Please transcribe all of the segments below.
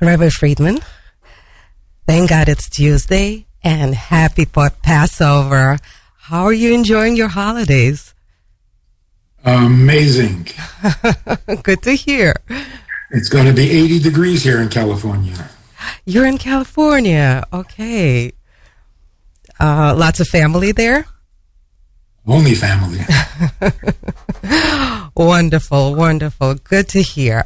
Rabbi Friedman, thank God it's Tuesday and happy Passover. How are you enjoying your holidays? Amazing. Good to hear. It's going to be 80 degrees here in California. You're in California. Okay. Lots of family there? Only family. Wonderful, wonderful. Good to hear.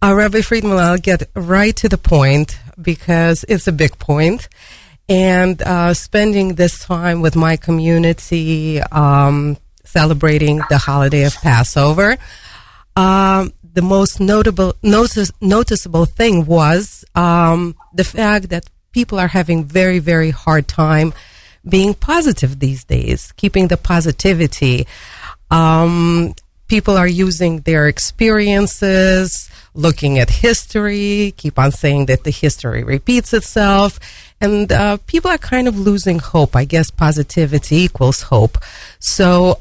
Rabbi Friedman, I'll get right to the point because it's a big point. And spending this time with my community, celebrating the holiday of Passover, the most noticeable thing was the fact that people are having very, very hard time being positive these days, keeping the positivity. People are using their experiences, looking at history, keep on saying that the history repeats itself, and people are kind of losing hope. I guess positivity equals hope. So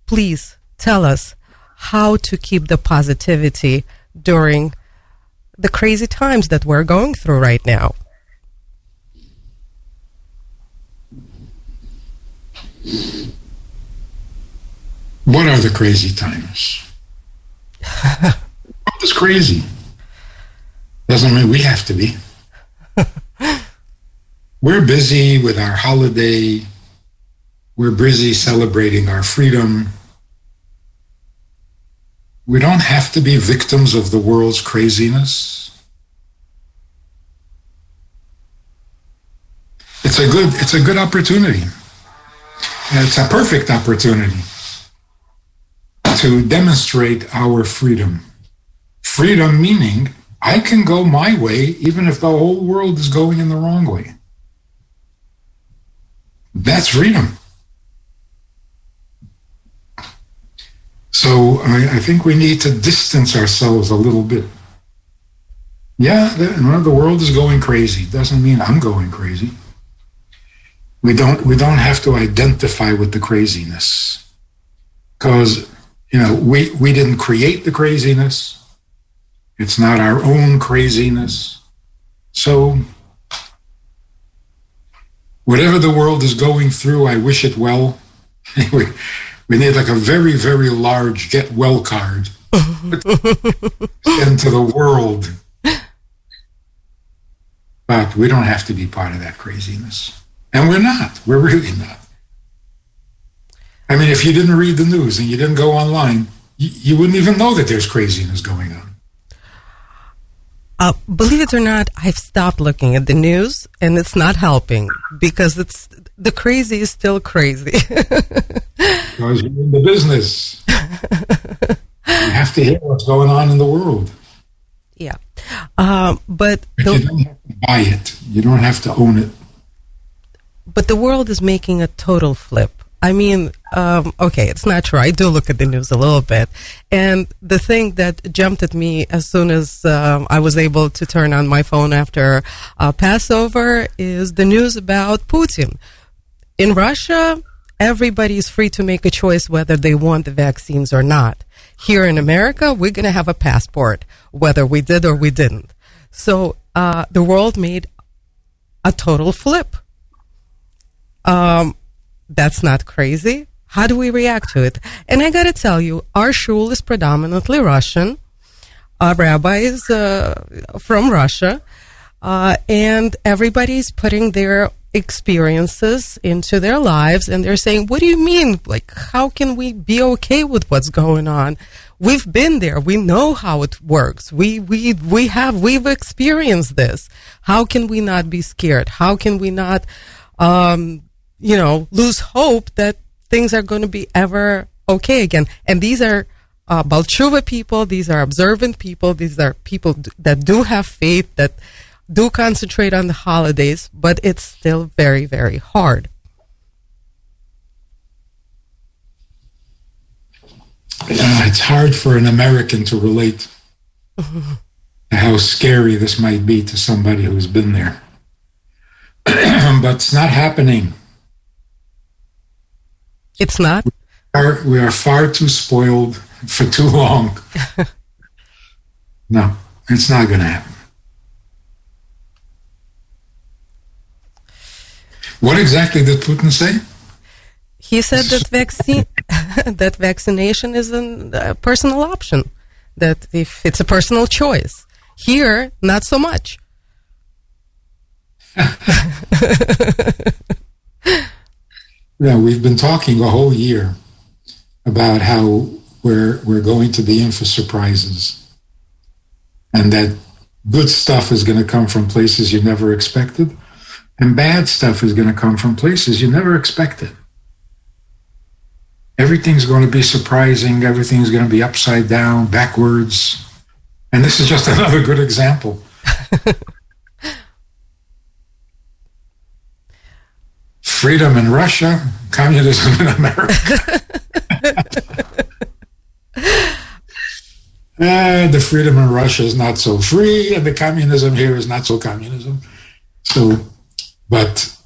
please tell us how to keep the positivity during the crazy times that we're going through right now. What are the crazy times? It's crazy. Doesn't mean we have to be. We're busy with our holiday. We're busy celebrating our freedom. We don't have to be victims of the world's craziness. It's a good opportunity. It's a perfect opportunity to demonstrate our freedom. Freedom meaning I can go my way even if the whole world is going in the wrong way. That's freedom. So I think we need to distance ourselves a little bit. Yeah, the world is going crazy. Doesn't mean I'm going crazy. We don't have to identify with the craziness because we didn't create the craziness. It's not our own craziness. So whatever the world is going through, I wish it well. Anyway, we need like a very, very large get well card into the world. But we don't have to be part of that craziness. And we're not. We're really not. I mean, if you didn't read the news and you didn't go online, you wouldn't even know that there's craziness going on. Believe it or not, I've stopped looking at the news, and it's not helping because the crazy is still crazy. Because you're in the business. You have to hear what's going on in the world. Yeah. But you don't have to buy it. You don't have to own it. But the world is making a total flip. I mean, okay, it's not true. I do look at the news a little bit. And the thing that jumped at me as soon as I was able to turn on my phone after Passover is the news about Putin. In Russia, everybody is free to make a choice whether they want the vaccines or not. Here in America, we're going to have a passport, whether we did or we didn't. So the world made a total flip. That's not crazy. How do we react to it? And I got to tell you, our shul is predominantly Russian. Our rabbis from Russia. And everybody's putting their experiences into their lives. And they're saying, what do you mean? Like, how can we be okay with what's going on? We've been there. We know how it works. We've experienced this. How can we not be scared? How can we not, lose hope that things are going to be ever okay again? And these are Baal Tshuva people. These are observant people. These are people that do have faith, that do concentrate on the holidays, but it's still very, very hard. It's hard for an American to relate to how scary this might be to somebody who's been there. But it's not happening. It's not? We are far too spoiled for too long. No, it's not going to happen. What exactly did Putin say? He said that that vaccination is a personal option, that if it's a personal choice. Here, not so much. Yeah, we've been talking a whole year about how we're going to be in for surprises, and that good stuff is going to come from places you never expected, and bad stuff is going to come from places you never expected. Everything's going to be surprising. Everything's going to be upside down, backwards. And this is just another good example. Freedom in Russia, communism in America. The freedom in Russia is not so free, and the communism here is not so communism. So, but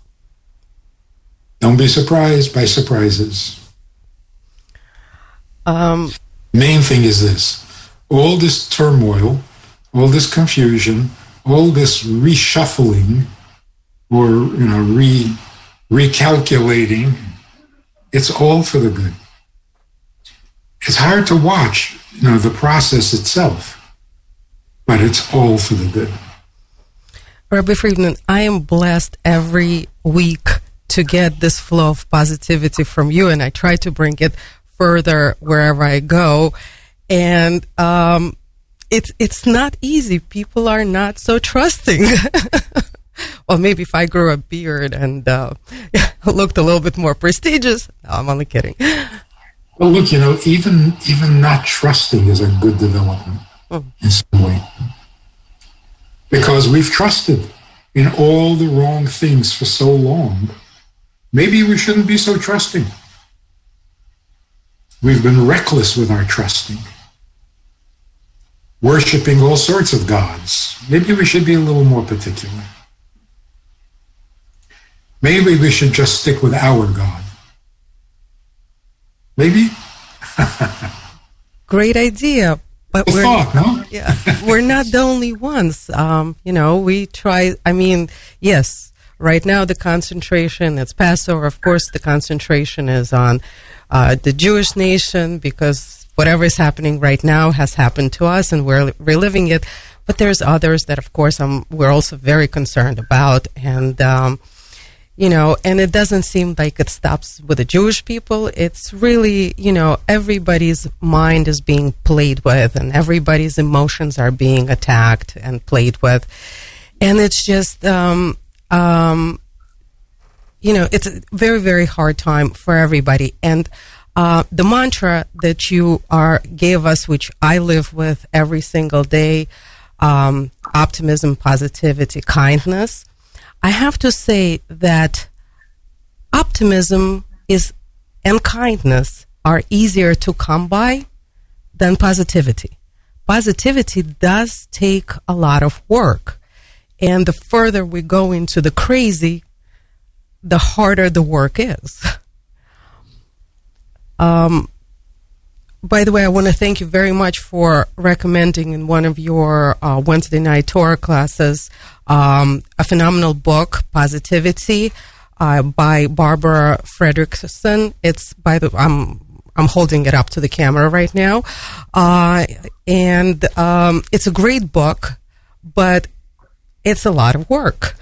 don't be surprised by surprises. Main thing is this: all this turmoil, all this confusion, all this reshuffling, or recalculating, it's all for the good. It's hard to watch, the process itself, but it's all for the good. Rabbi Friedman, I am blessed every week to get this flow of positivity from you, and I try to bring it further wherever I go. And it's not easy. People are not so trusting. Well, maybe if I grew a beard and looked a little bit more prestigious. No, I'm only kidding. Well, look, even not trusting is a good development in some way. Because we've trusted in all the wrong things for so long. Maybe we shouldn't be so trusting. We've been reckless with our trusting. Worshipping all sorts of gods. Maybe we should be a little more particular. Maybe we should just stick with our God. Maybe? Great idea. But we're not the only ones. We try, yes, right now the concentration, it's Passover. Of course, the concentration is on the Jewish nation, because whatever is happening right now has happened to us and we're reliving it. But there's others that, of course, we're also very concerned about. And, and it doesn't seem like it stops with the Jewish people. It's really, everybody's mind is being played with and everybody's emotions are being attacked and played with. And it's just, it's a very, very hard time for everybody. And the mantra that you gave us, which I live with every single day, optimism, positivity, kindness, I have to say that optimism and kindness are easier to come by than positivity. Positivity does take a lot of work. And the further we go into the crazy, the harder the work is. By the way, I want to thank you very much for recommending in one of your Wednesday night Torah classes a phenomenal book, Positivity, by Barbara Fredrickson. It's I'm holding it up to the camera right now, and it's a great book, but it's a lot of work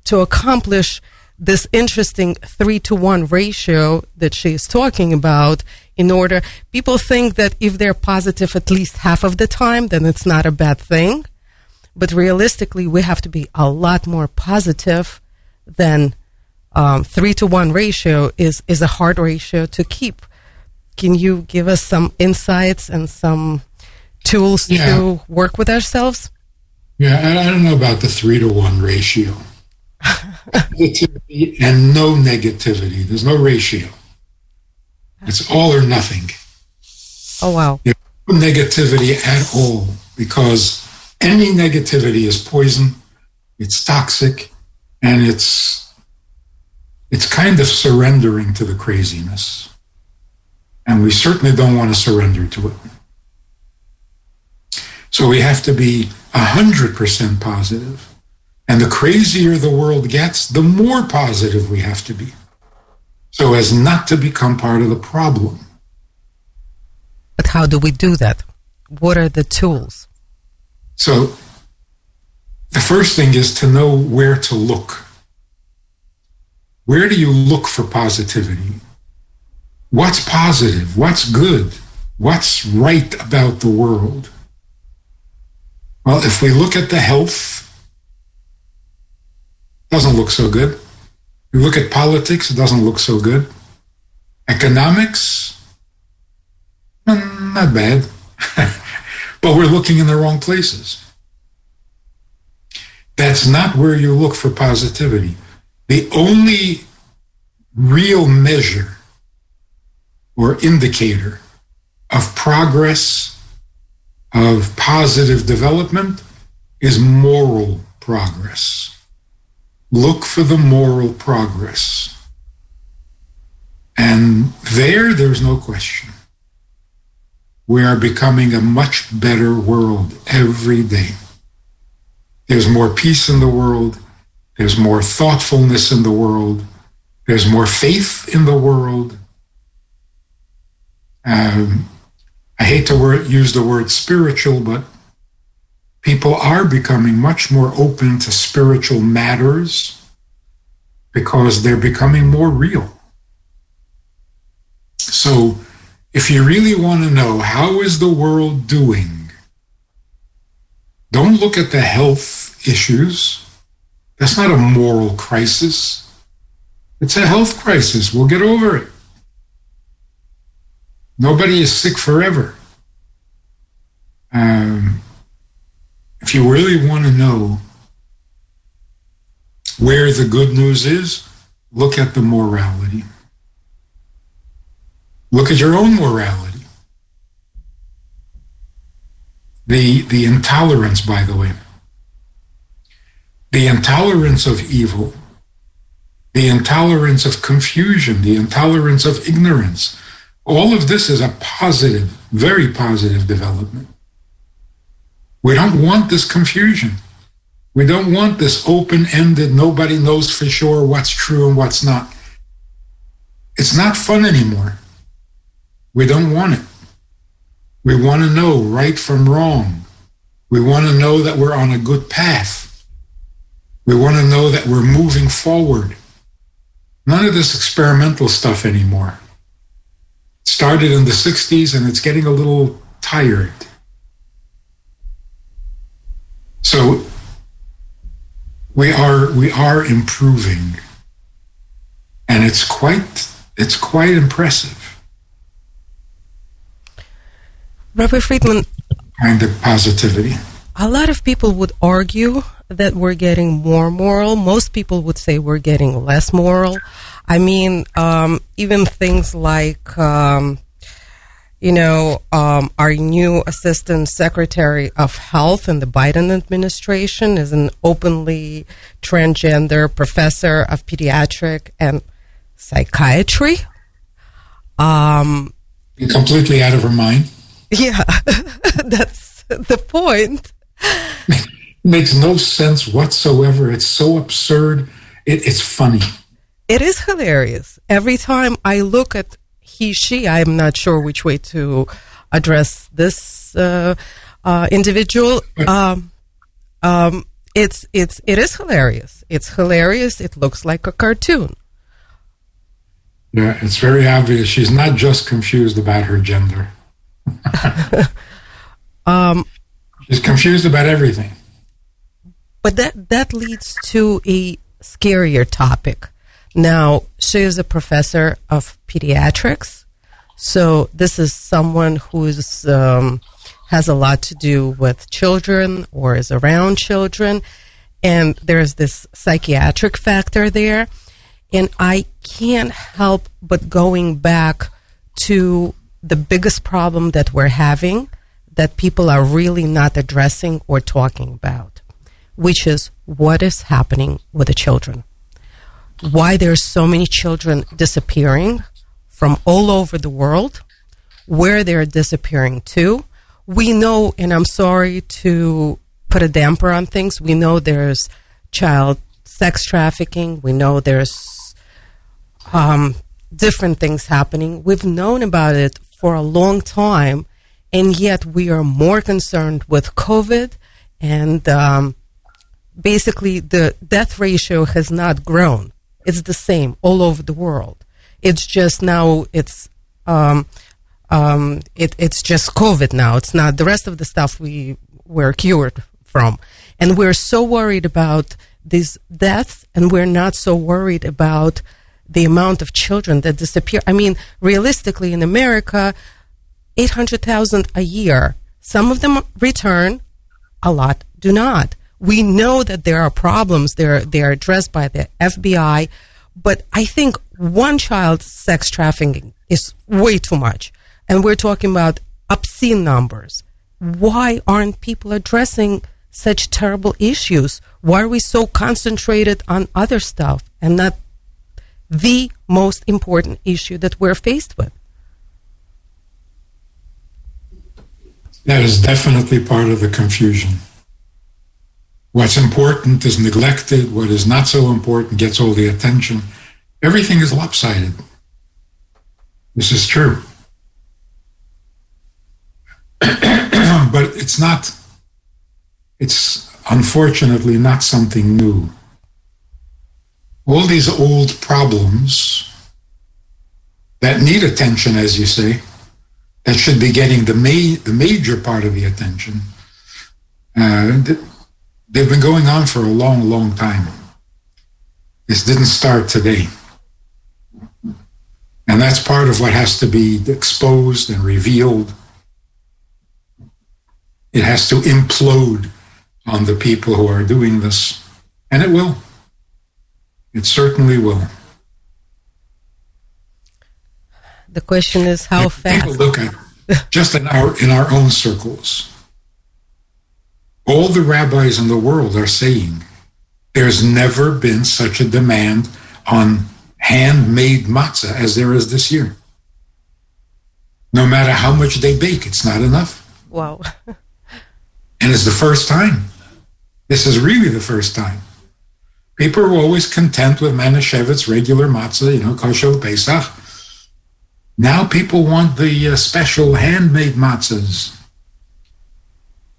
to accomplish this interesting 3-to-1 ratio that she's talking about. In order, people think that if they're positive at least half of the time, then it's not a bad thing. But realistically, we have to be a lot more positive than 3-to-1 ratio is a hard ratio to keep. Can you give us some insights and some tools to work with ourselves? Yeah, I don't know about the 3-to-1 ratio. Positivity and no negativity. There's no ratio. It's all or nothing. Oh, wow. There's no negativity at all, because any negativity is poison, it's toxic, and it's kind of surrendering to the craziness. And we certainly don't want to surrender to it. So we have to be 100% positive And the crazier the world gets, the more positive we have to be, so as not to become part of the problem. But how do we do that? What are the tools? So the first thing is to know where to look. Where do you look for positivity? What's positive? What's good? What's right about the world? Well, if we look at the health, it doesn't look so good. We look at politics, it doesn't look so good. Economics, not bad. But we're looking in the wrong places. That's not where you look for positivity. The only real measure or indicator of progress, of positive development, is moral progress. Look for the moral progress. And there's no question. We are becoming a much better world every day. There's more peace in the world. There's more thoughtfulness in the world. There's more faith in the world. I hate to use the word spiritual, but people are becoming much more open to spiritual matters because they're becoming more real. So if you really want to know how is the world doing, don't look at the health issues. That's not a moral crisis. It's a health crisis. We'll get over it. Nobody is sick forever. If you really want to know where the good news is, look at the morality. Look at your own morality. The intolerance, by the way. The intolerance of evil, the intolerance of confusion, the intolerance of ignorance. All of this is a positive, very positive development. We don't want this confusion. We don't want this open-ended, nobody knows for sure what's true and what's not. It's not fun anymore. We don't want it. We want to know right from wrong. We want to know that we're on a good path. We want to know that we're moving forward. None of this experimental stuff anymore. It started in the 60s and it's getting a little tired. So we are improving, and it's quite impressive. Rabbi Friedman, Kind of positivity. a lot of people would argue that we're getting more moral. Most people would say we're getting less moral. I mean, even things like, our new Assistant Secretary of Health in the Biden administration is an openly transgender professor of pediatric and psychiatry. Completely out of her mind. Yeah, that's the point. Makes no sense whatsoever. It's so absurd. It's funny. It is hilarious. Every time I look at he, she, I'm not sure which way to address this individual. It is hilarious. It's hilarious. It looks like a cartoon. Yeah, it's very obvious. She's not just confused about her gender. She's confused about everything. But that leads to a scarier topic. Now, she is a professor of pediatrics, so this is someone who has a lot to do with children or is around children, and there's this psychiatric factor there, and I can't help but going back to the biggest problem that we're having that people are really not addressing or talking about, which is what is happening with the children. Why there's so many children disappearing from all over the world, where they're disappearing to. We know, and I'm sorry to put a damper on things, we know there's child sex trafficking. We know there's different things happening. We've known about it for a long time, and yet we are more concerned with COVID, and basically the death ratio has not grown. It's the same all over the world. It's just now it's just COVID now. It's not the rest of the stuff we were cured from. And we're so worried about these deaths, and we're not so worried about the amount of children that disappear. I mean, realistically, in America, 800,000 a year. Some of them return, a lot do not. We know that there are problems. They're addressed by the FBI, but I think one child sex trafficking is way too much. And we're talking about obscene numbers. Why aren't people addressing such terrible issues? Why are we so concentrated on other stuff and not the most important issue that we're faced with? That is definitely part of the confusion. What's important is neglected. What is not so important gets all the attention. Everything is lopsided. This is true. But it's unfortunately not something new. All these old problems that need attention, as you say, that should be getting the major part of the attention, they've been going on for a long, long time. This didn't start today. And that's part of what has to be exposed and revealed. It has to implode on the people who are doing this. And it will. It certainly will. The question is how fast. People look at just in our own circles. All the rabbis in the world are saying there's never been such a demand on handmade matzah as there is this year. No matter how much they bake, it's not enough. Wow. And it's the first time. This is really the first time. People are always content with Manischewitz, regular matzah, kosher Pesach. Now people want the special handmade matzahs.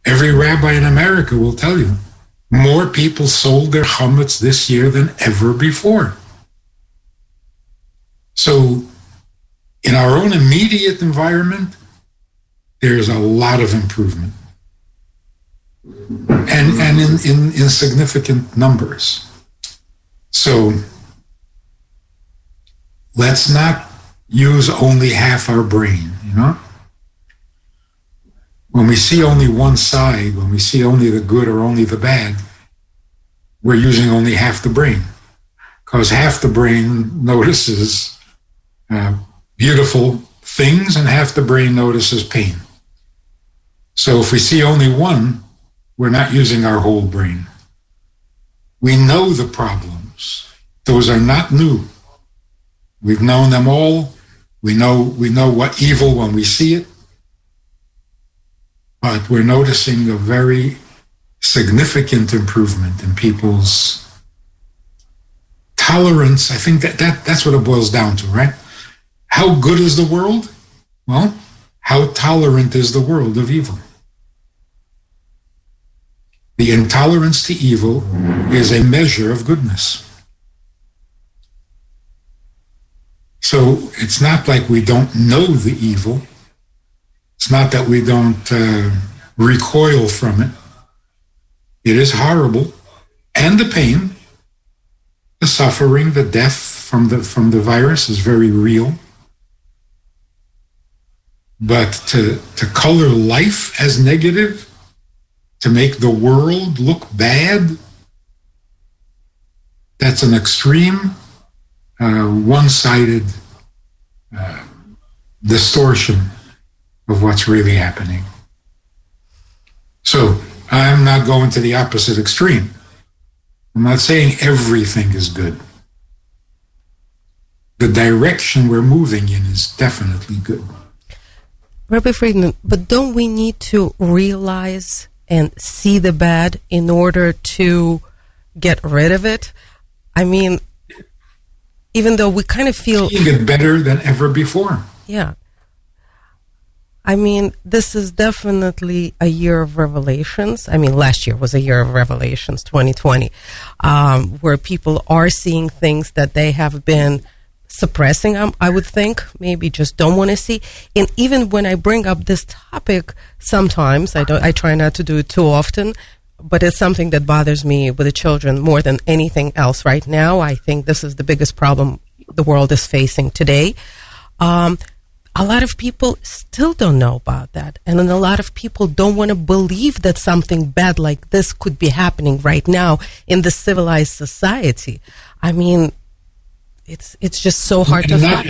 Every rabbi in America will tell you, more people sold their chametz this year than ever before. So in our own immediate environment, there's a lot of improvement. And in significant numbers. So let's not use only half our brain, When we see only one side, when we see only the good or only the bad, we're using only half the brain. Because half the brain notices beautiful things and half the brain notices pain. So if we see only one, we're not using our whole brain. We know the problems. Those are not new. We've known them all. We know what evil when we see it. But we're noticing a very significant improvement in people's tolerance. I think that's what it boils down to, right? How good is the world? Well, how tolerant is the world of evil? The intolerance to evil is a measure of goodness. So it's not like we don't know the evil. It's not that we don't recoil from it. It is horrible. And the pain, the suffering, the death from the virus is very real. But to color life as negative, to make the world look bad, that's an extreme, one-sided distortion of what's really happening. So I'm not going to the opposite extreme. I'm not saying everything is good. The direction we're moving in is definitely good. Rabbi Friedman, but don't we need to realize and see the bad in order to get rid of it. I mean, even though we kind of feel... You get better than ever before. Yeah. I mean, this is definitely a year of revelations. I mean, last year was a year of revelations, 2020, where people are seeing things that they have been suppressing, I would think, maybe just don't want to see. And even when I bring up this topic, sometimes, I try not to do it too often, but it's something that bothers me with the children more than anything else right now. I think this is the biggest problem the world is facing today. A lot of people still don't know about that. And then a lot of people don't want to believe that something bad like this could be happening right now in the civilized society. I mean, it's just so hard to not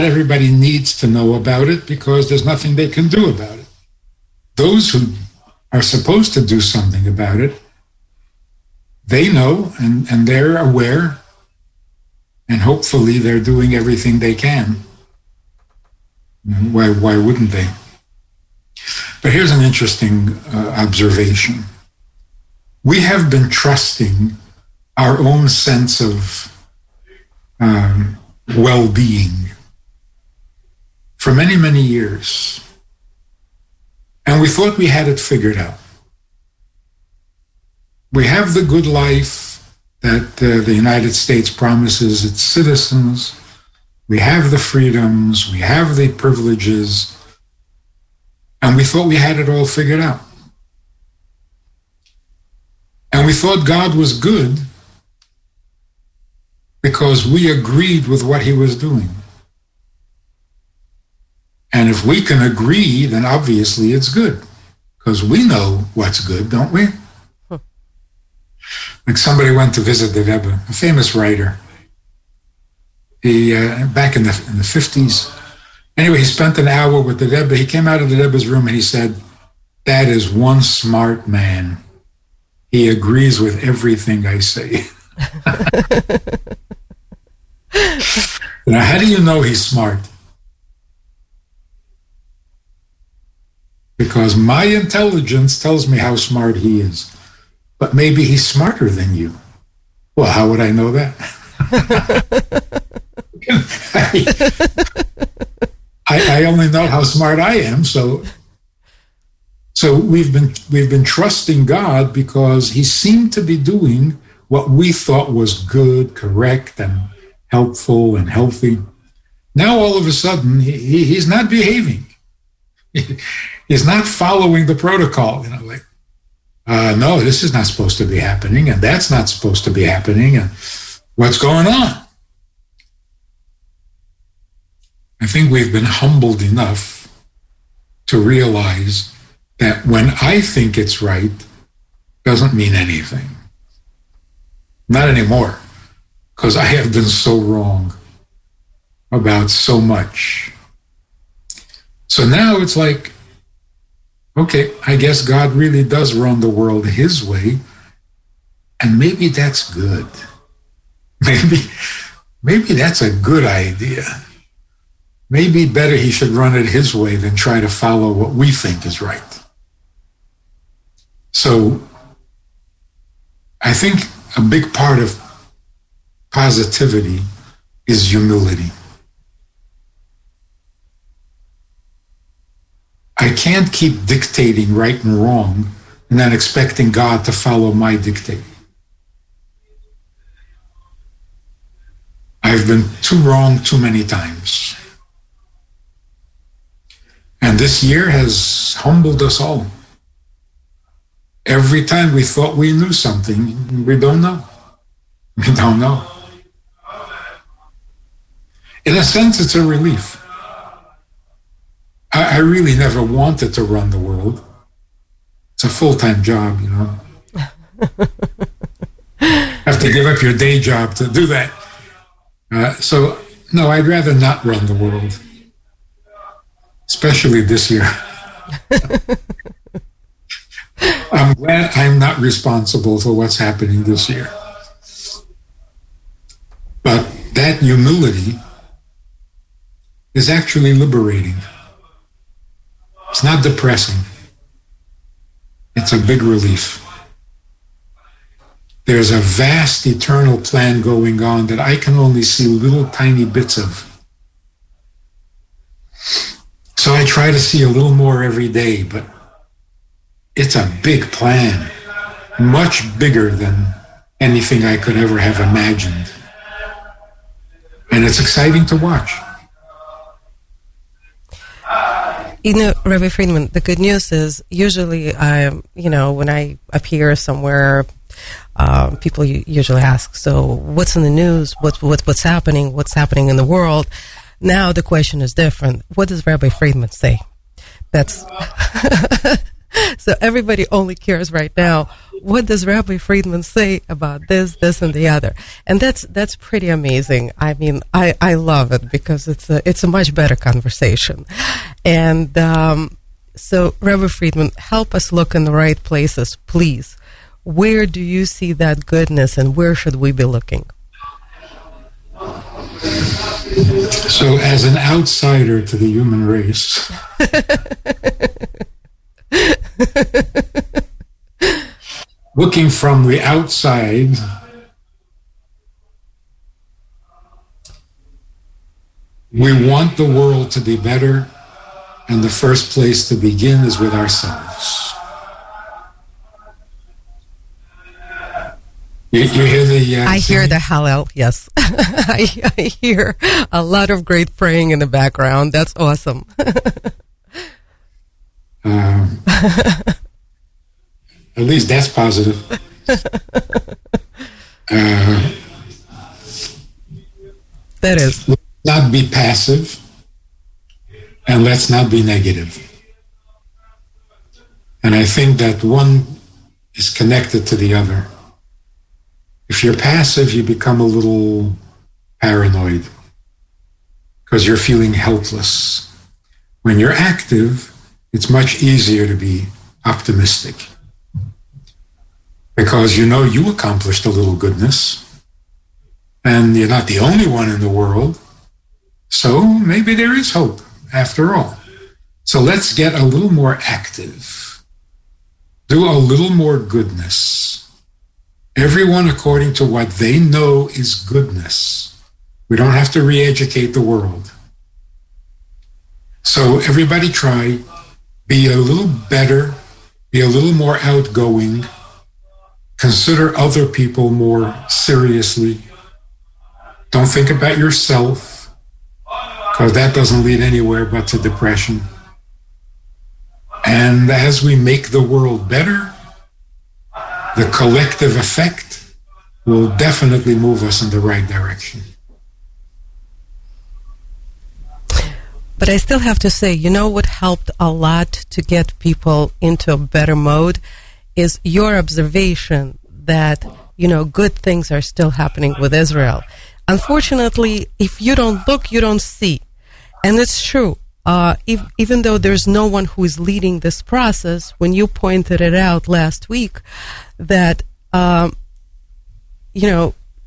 everybody needs to know about it because there's nothing they can do about it. Those who are supposed to do something about it, they know and they're aware, and hopefully they're doing everything they can. Why wouldn't they? But here's an interesting observation. We have been trusting our own sense of well-being for many, many years. And we thought we had it figured out. We have the good life that the United States promises its citizens. We have the freedoms, we have the privileges, and we thought we had it all figured out. And we thought God was good because we agreed with what he was doing. And if we can agree, then obviously it's good, because we know what's good, don't we? Like somebody went to visit the Rebbe, a famous writer. He back in the 50s. Anyway, he spent an hour with the Rebbe. He came out of the Rebbe's room and he said, "That is one smart man. He agrees with everything I say." Now, how do you know he's smart? Because my intelligence tells me how smart he is. But maybe he's smarter than you. Well, how would I know that? I only know how smart I am, so we've been trusting God because he seemed to be doing what we thought was good, correct, and helpful and healthy. Now all of a sudden he's not behaving. He's not following the protocol. No, this is not supposed to be happening, and that's not supposed to be happening, and what's going on? I think we've been humbled enough to realize that when I think it's right, doesn't mean anything. Not anymore, because I have been so wrong about so much. So now it's like, okay, I guess God really does run the world his way, and maybe that's good. Maybe that's a good idea. Maybe better he should run it his way than try to follow what we think is right. So I think a big part of positivity is humility. I can't keep dictating right and wrong and then expecting God to follow my dictate. I've been too wrong too many times. And this year has humbled us all. Every time we thought we knew something, we don't know. We don't know. In a sense, it's a relief. I really never wanted to run the world. It's a full-time job, you know. Have to give up your day job to do that. So, no, I'd rather not run the world. Especially this year. I'm glad I'm not responsible for what's happening this year. But that humility is actually liberating. It's not depressing. It's a big relief. there's a vast eternal plan going on that I can only see little tiny bits of. So I try to see a little more every day, but it's a big plan, much bigger than anything I could ever have imagined. And it's exciting to watch. You know, Rabbi Friedman, the good news is usually, when I appear somewhere, people usually ask, so what's in the news? What's happening? What's happening in the world? Now the question is different. What does Rabbi Friedman say? That's so everybody only cares right now. What does Rabbi Friedman say about this, and the other? And that's pretty amazing. I mean, I love it because it's a much better conversation. And so, Rabbi Friedman, help us look in the right places, please. Where do you see that goodness, and where should we be looking? So, as an outsider to the human race, looking from the outside, we want the world to be better, and the first place to begin is with ourselves. You hear the... I hear the Hallel, yes. I hear a lot of great praying in the background. That's awesome. At least that's positive. That is. Let's not be passive, and let's not be negative. And I think that one is connected to the other. If you're passive, you become a little paranoid because you're feeling helpless. When you're active, it's much easier to be optimistic because you know you accomplished a little goodness and you're not the only one in the world. So maybe there is hope after all. So let's get a little more active. Do a little more goodness. Everyone according to what they know is goodness. We don't have to re-educate the world. So everybody try, be a little better, be a little more outgoing, consider other people more seriously. Don't think about yourself, because that doesn't lead anywhere but to depression. And as we make the world better, the collective effect will definitely move us in the right direction. But I still have to say, you know what helped a lot to get people into a better mode is your observation that, good things are still happening with Israel. Unfortunately, if you don't look, you don't see. And it's true. Even though there's no one who is leading this process, when you pointed it out last week, that,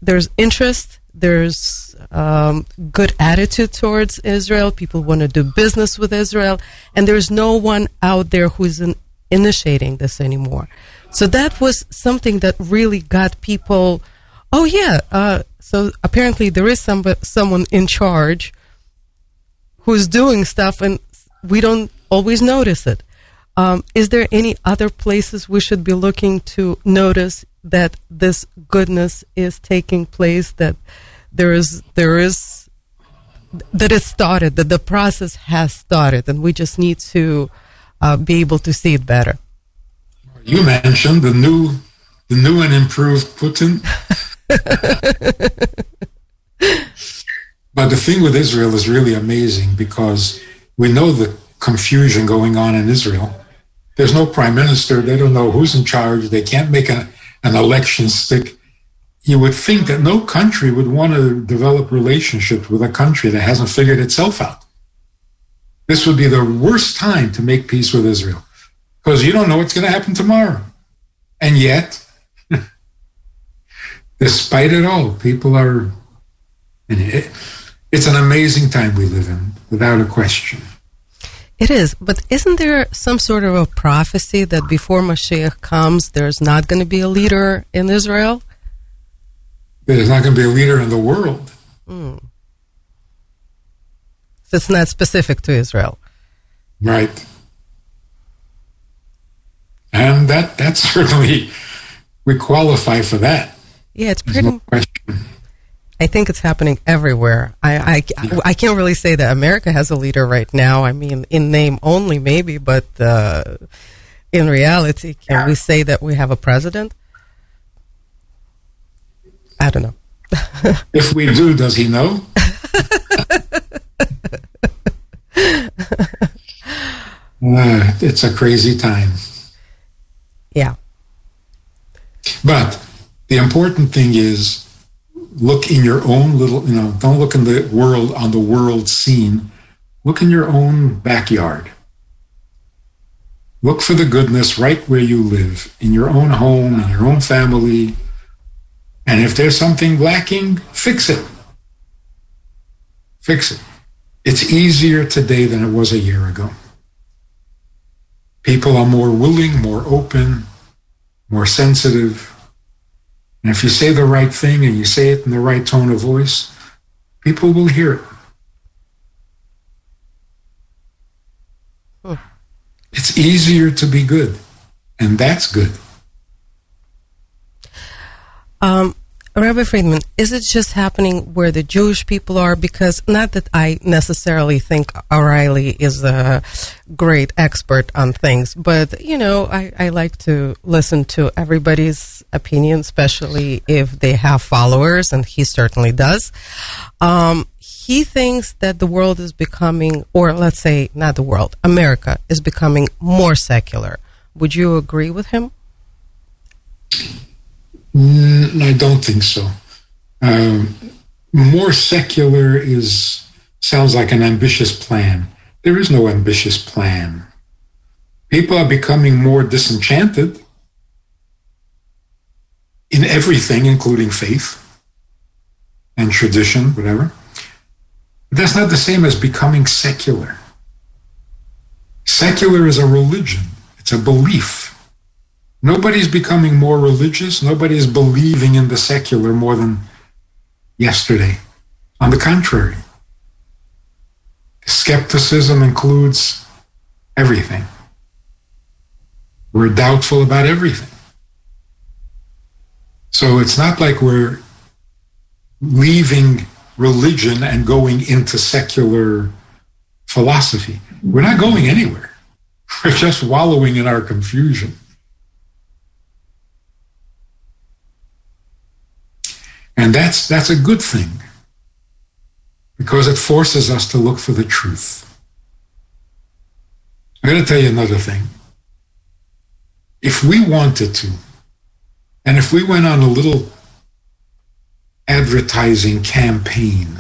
there's interest, there's good attitude towards Israel, people want to do business with Israel, and there's no one out there who's initiating this anymore. So that was something that really got people, so apparently there is someone in charge who's doing stuff, and we don't always notice it. Is there any other places we should be looking to notice that this goodness is taking place, that there is that it started, that the process has started, and we just need to be able to see it better? You mentioned the new and improved Putin. But the thing with Israel is really amazing because we know the confusion going on in Israel. There's no prime minister. They don't know who's in charge. They can't make an election stick. You would think that no country would want to develop relationships with a country that hasn't figured itself out. This would be the worst time to make peace with Israel because you don't know what's going to happen tomorrow. And yet, despite it all, people are... It's an amazing time we live in, without a question. It is, but isn't there some sort of a prophecy that before Mashiach comes, there's not going to be a leader in Israel? There's not going to be a leader in the world. So it's not specific to Israel. Right. And that certainly, we qualify for that. Yeah, it's There's pretty. no question. I think it's happening everywhere. I can't really say that America has a leader right now. I mean, in name only, maybe, but in reality, can we say that we have a president? I don't know. If we do, does he know? It's a crazy time. Yeah. But the important thing is, look in your own little, don't look in the world, on the world scene. Look in your own backyard. Look for the goodness right where you live, in your own home, in your own family. And if there's something lacking, fix it. Fix it. It's easier today than it was a year ago. People are more willing, more open, more sensitive. And if you say the right thing and you say it in the right tone of voice, people will hear it. It's easier to be good, and that's good. Rabbi Friedman, is it just happening where the Jewish people are? Because not that I necessarily think O'Reilly is a great expert on things, but, I like to listen to everybody's opinion, especially if they have followers, and he certainly does. He thinks that the world is becoming, or let's say not the world, America is becoming more secular. Would you agree with him? I don't think so. More secular sounds like an ambitious plan. There is no ambitious plan. People are becoming more disenchanted in everything, including faith and tradition, whatever. But that's not the same as becoming secular. Secular is a religion. It's a belief. Nobody's becoming more religious. Nobody's believing in the secular more than yesterday. On the contrary, skepticism includes everything. We're doubtful about everything. So it's not like we're leaving religion and going into secular philosophy. We're not going anywhere. We're just wallowing in our confusion. And that's a good thing, because it forces us to look for the truth. I'm going to tell you another thing. If we wanted to, and if we went on a little advertising campaign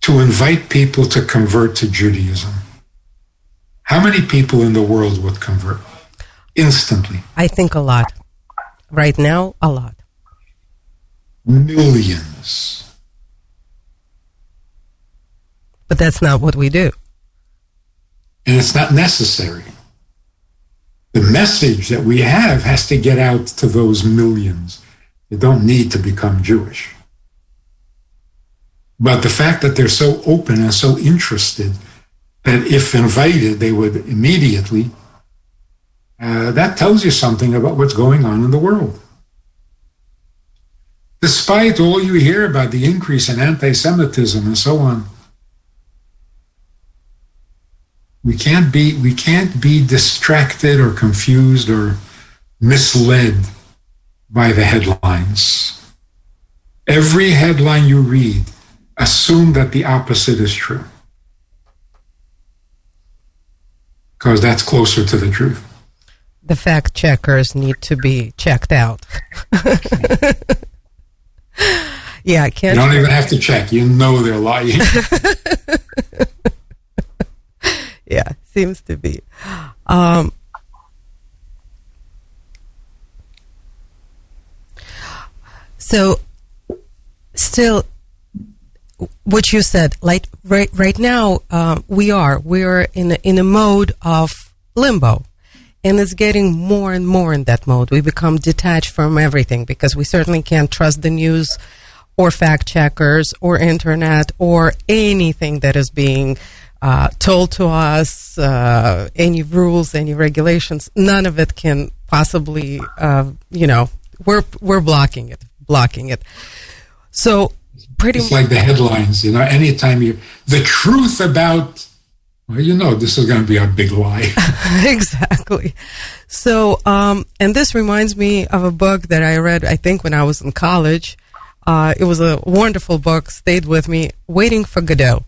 to invite people to convert to Judaism, how many people in the world would convert instantly? I think a lot. Right now, a lot. Millions. But that's not what we do. And it's not necessary. The message that we have has to get out to those millions. You don't need to become Jewish. But the fact that they're so open and so interested that if invited, they would immediately, that tells you something about what's going on in the world. Despite all you hear about the increase in anti-Semitism and so on, we can't be distracted or confused or misled by the headlines. Every headline you read, assume that the opposite is true, because that's closer to the truth. The fact checkers need to be checked out. Yeah, I can't. You don't even have to check. You know they're lying. Yeah, seems to be. So, still, what you said, like right now, we're in a mode of limbo, And it's getting more and more in that mode. We become detached from everything because we certainly can't trust the news or fact checkers or internet or anything that is being told to us, any rules, any regulations. None of it can possibly, we're blocking it. So pretty it's like the headlines, anytime the truth about, this is going to be a big lie. Exactly. So, and this reminds me of a book that I read, I think, when I was in college. It was a wonderful book, stayed with me, Waiting for Godot.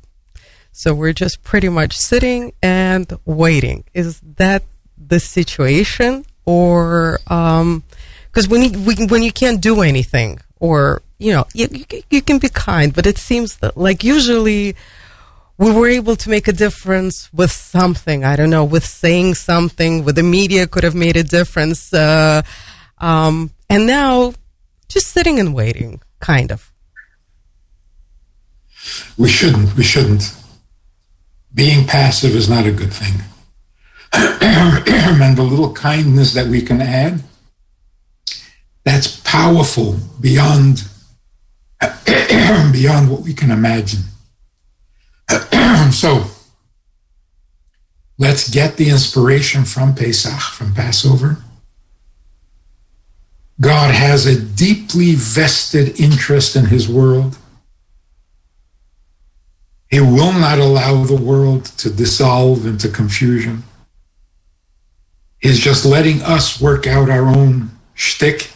So we're just pretty much sitting and waiting. Is that the situation? Or, because when you can't do anything, or, you can be kind, but it seems that, like, usually we were able to make a difference with something. I don't know, with saying something, with the media could have made a difference. And now just sitting and waiting, kind of. We shouldn't. Being passive is not a good thing. And the little kindness that we can add, that's powerful beyond what we can imagine. So let's get the inspiration from Pesach, from Passover. God has a deeply vested interest in his world. He will not allow the world to dissolve into confusion. He's just letting us work out our own shtick.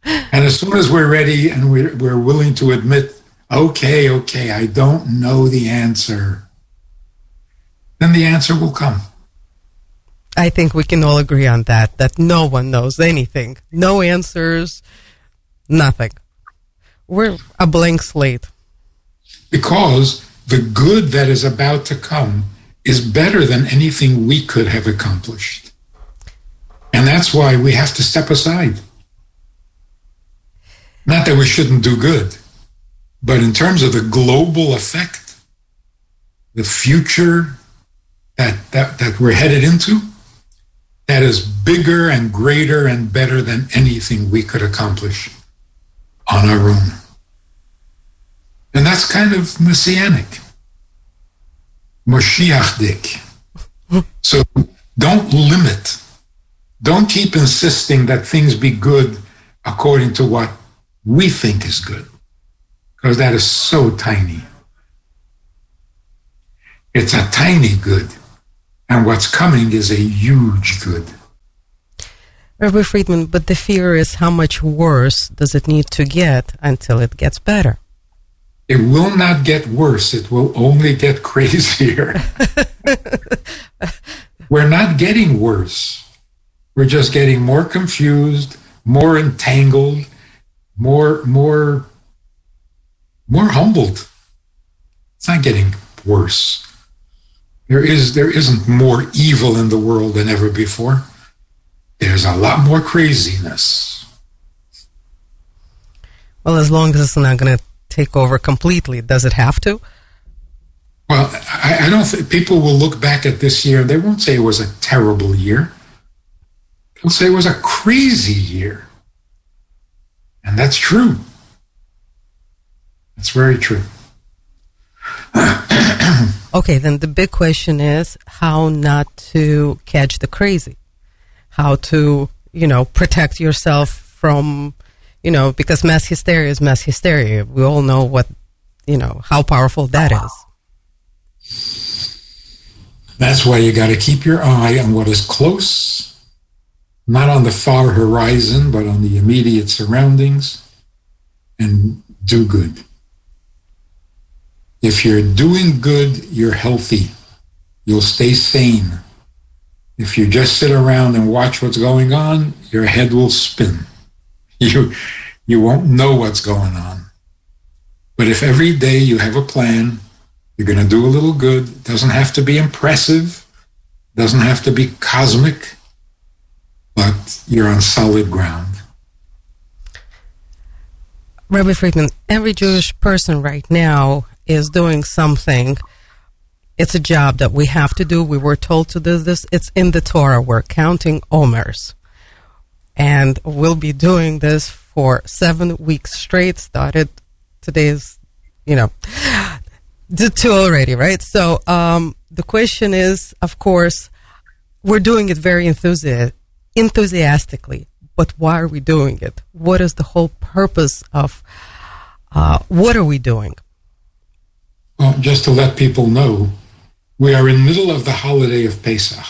And as soon as we're ready and we're willing to admit, okay, I don't know the answer, then the answer will come. I think we can all agree on that no one knows anything. No answers, nothing. We're a blank slate. Because the good that is about to come is better than anything we could have accomplished. And that's why we have to step aside. Not that we shouldn't do good, but in terms of the global effect, the future that we're headed into, that is bigger and greater and better than anything we could accomplish on our own. And that's kind of messianic, Moshiach-dik. So don't limit. Don't keep insisting that things be good according to what we think is good, because that is so tiny. It's a tiny good, and what's coming is a huge good. Rabbi Friedman, but the fear is how much worse does it need to get until it gets better? It will not get worse. It will only get crazier. We're not getting worse. We're just getting more confused, more entangled, more humbled. It's not getting worse. There isn't more evil in the world than ever before. There's a lot more craziness. Well, as long as it's not going to take over completely, does it have to? Well, I don't think people will look back at this year. They won't say it was a terrible year. They'll say it was a crazy year. And that's true. That's very true. Okay, then the big question is how not to catch the crazy. How to, protect yourself from, because mass hysteria is mass hysteria. We all know how powerful that is. That's why you got to keep your eye on what is close, not on the far horizon, but on the immediate surroundings, and do good. If you're doing good, you're healthy. You'll stay sane. If you just sit around and watch what's going on, your head will spin. You won't know what's going on. But if every day you have a plan, you're going to do a little good. It doesn't have to be impressive. It doesn't have to be cosmic. But you're on solid ground. Rabbi Friedman, every Jewish person right now is doing something It's a job that we have to do. We were told to do this. It's in the Torah. We're counting Omers. And we'll be doing this for 7 weeks straight. Started today's, did 2 already, right? So the question is, of course, we're doing it very enthusiastically. But why are we doing it? What is the whole purpose of what are we doing? Well, just to let people know, we are in the middle of the holiday of Pesach.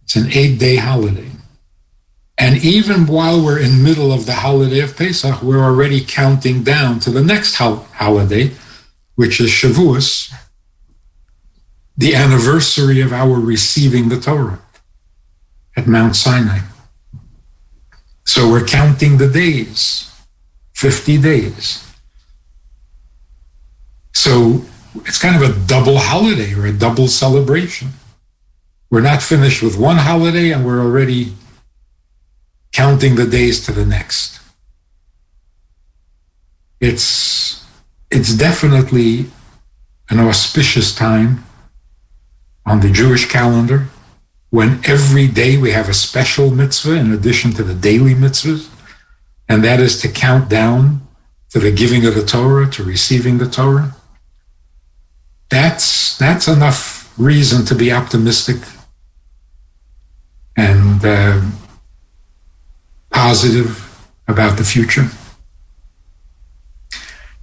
It's an 8-day holiday. And even while we're in the middle of the holiday of Pesach, we're already counting down to the next holiday, which is Shavuos, the anniversary of our receiving the Torah at Mount Sinai. So we're counting the days, 50 days. So it's kind of a double holiday or a double celebration. We're not finished with one holiday and we're already counting the days to the next. It's definitely an auspicious time on the Jewish calendar when every day we have a special mitzvah in addition to the daily mitzvahs, and that is to count down to the giving of the Torah, to receiving the Torah. That's enough reason to be optimistic and positive about the future.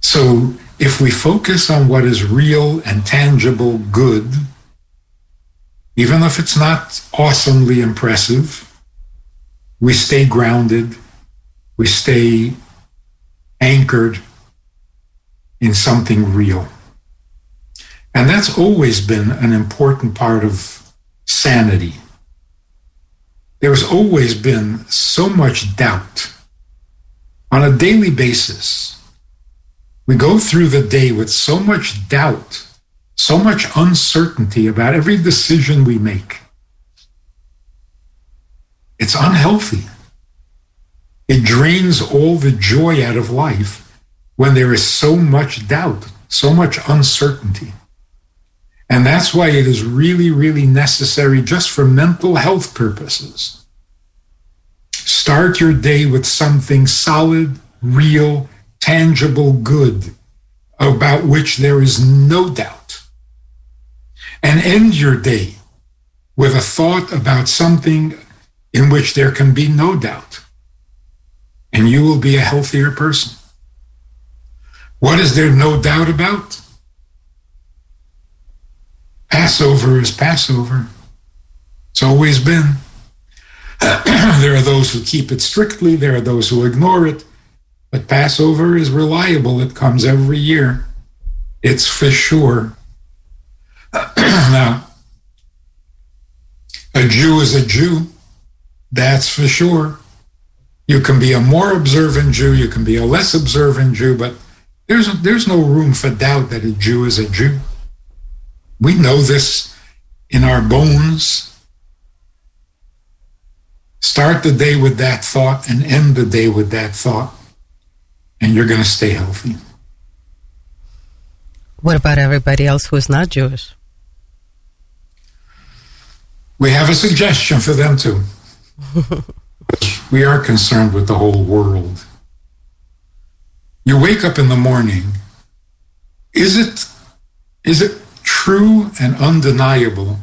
So if we focus on what is real and tangible good, even if it's not awesomely impressive, we stay grounded, we stay anchored in something real. And that's always been an important part of sanity. There's always been so much doubt on a daily basis. We go through the day with so much doubt, so much uncertainty about every decision we make. It's unhealthy. It drains all the joy out of life when there is so much doubt, so much uncertainty. And that's why it is really, really necessary, just for mental health purposes. Start your day with something solid, real, tangible, good, about which there is no doubt. And end your day with a thought about something in which there can be no doubt. And you will be a healthier person. What is there no doubt about? Passover is Passover. It's always been. There are those who keep it strictly. There are those who ignore it. But Passover is reliable. It comes every year. It's for sure. Now, a Jew is a Jew. That's for sure. You can be a more observant Jew. You can be a less observant Jew. But there's no room for doubt that a Jew is a Jew. We know this in our bones. Start the day with that thought and end the day with that thought, and you're going to stay healthy. What about everybody else who is not Jewish? We have a suggestion for them too. We are concerned with the whole world. You wake up in the morning. Is it true and undeniable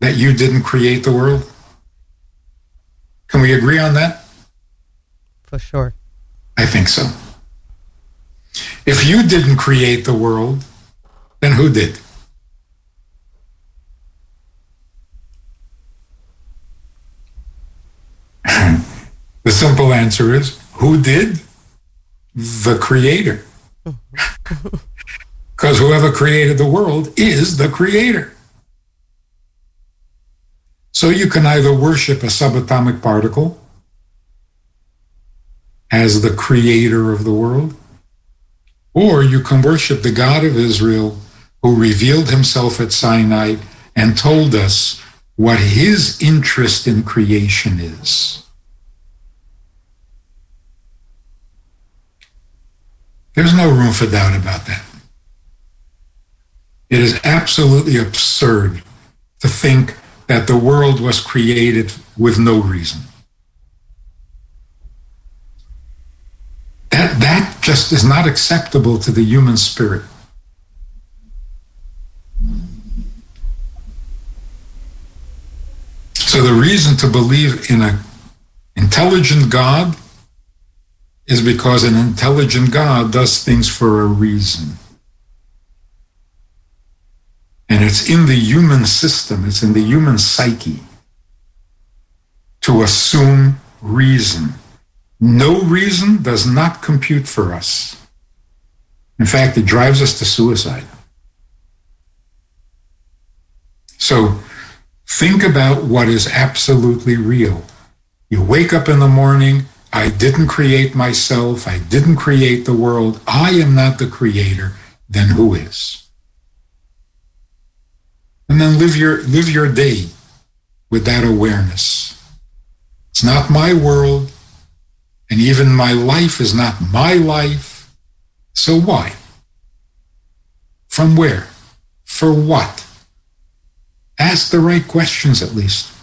that you didn't create the world? Can we agree on that? For sure. I think so. If you didn't create the world, then who did? The simple answer is, who did? The Creator. Because whoever created the world is the Creator. So you can either worship a subatomic particle as the creator of the world, or you can worship the God of Israel who revealed himself at Sinai and told us what his interest in creation is. There's no room for doubt about that. It is absolutely absurd to think that the world was created with no reason. That just is not acceptable to the human spirit. So the reason to believe in an intelligent God is because an intelligent God does things for a reason. And it's in the human system, it's in the human psyche to assume reason. No reason does not compute for us. In fact, it drives us to suicide. So think about what is absolutely real. You wake up in the morning, I didn't create myself, I didn't create the world, I am not the creator, then who is? And then live your day with that awareness. It's not my world, and even my life is not my life. So why? From where? For what? Ask the right questions at least.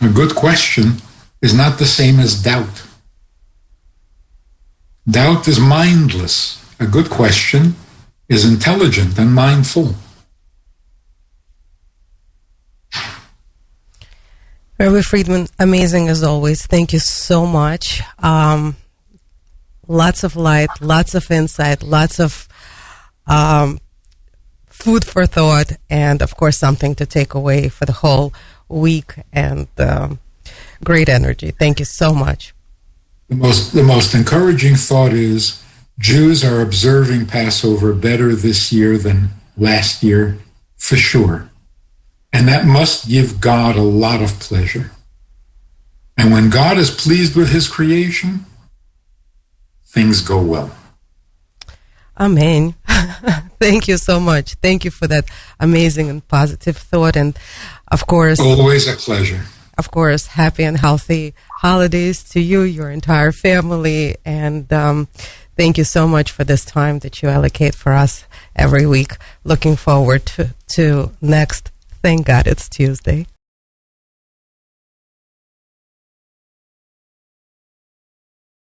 A good question is not the same as doubt. Doubt is mindless. A good question is intelligent and mindful. Rabbi Friedman, amazing as always. Thank you so much. Lots of light, lots of insight, lots of food for thought, and of course something to take away for the whole week, and great energy. Thank you so much. The most encouraging thought is Jews are observing Passover better this year than last year, for sure. And that must give God a lot of pleasure. And when God is pleased with his creation, things go well. Amen. Thank you so much. Thank you for that amazing and positive thought. And of course, always a pleasure. Of course, happy and healthy holidays to you, your entire family. And thank you so much for this time that you allocate for us every week. Looking forward to next. Thank God it's Tuesday.